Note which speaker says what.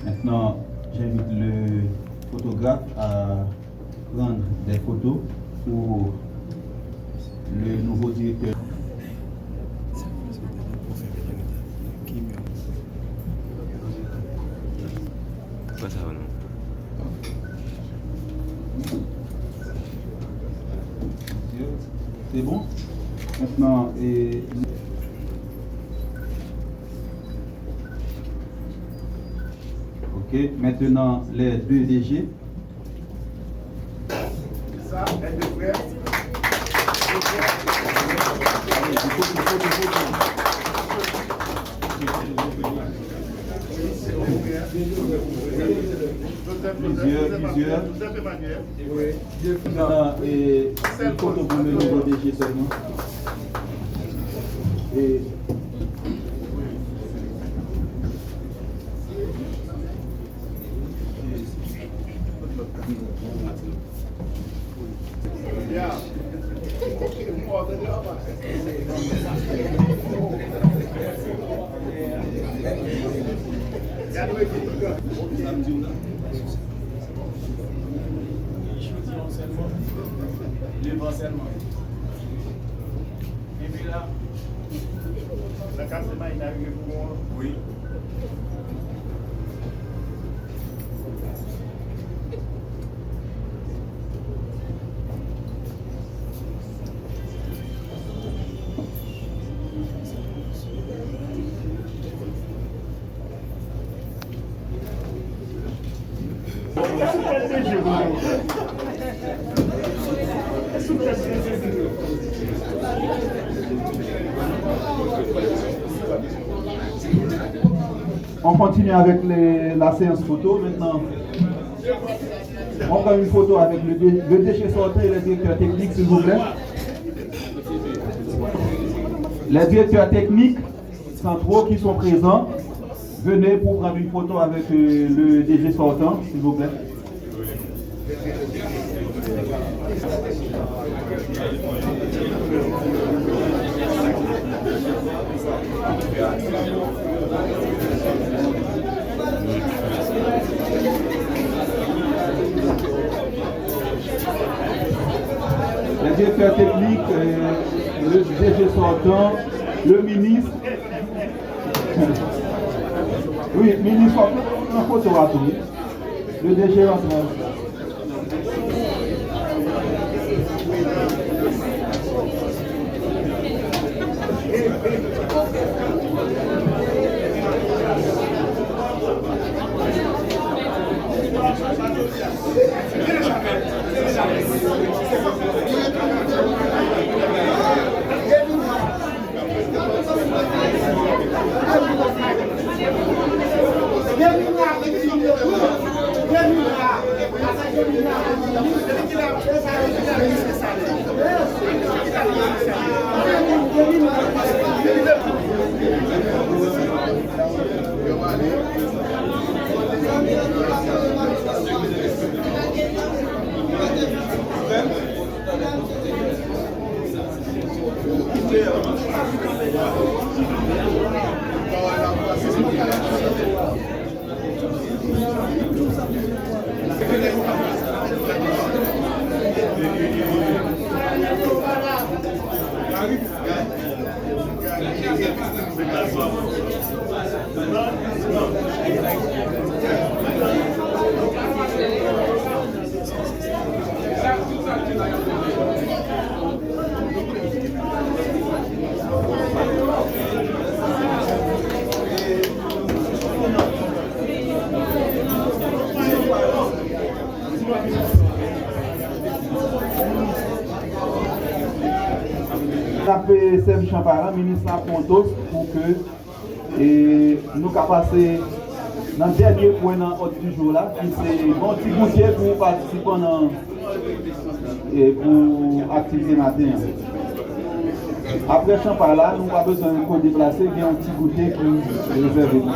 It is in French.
Speaker 1: Maintenant, j'invite le photographe à prendre des photos pour le nouveau directeur. C'est bon? Maintenant, ok, maintenant les deux DG.
Speaker 2: Ça, les deux frères.
Speaker 1: Plusieurs. Et une photo pour le nouveau DG seulement. Et
Speaker 2: La carte de main, il arrive pour moi. Oui.
Speaker 1: on continue avec la séance photo. Maintenant, on prend une photo avec le DG sortant et le directeur technique, s'il vous plaît. Les directeurs techniques centraux qui sont présents, venez pour prendre une photo avec le DG sortant, s'il vous plaît. Les directeurs techniques, le DG sortant, le ministre. Oui, ministre, en photo à tout. Le DG en train. Appelé Serge Champaran, ministre Pontos, pour que nous puissions passer dans le dernier point dans l'ordre du jour là, qui c'est bon petit goûter pour participer pour activité matin. Après Champaran là, nous n'avons pas besoin de déplacer, il y a un petit goûter qui est réservé pour nous.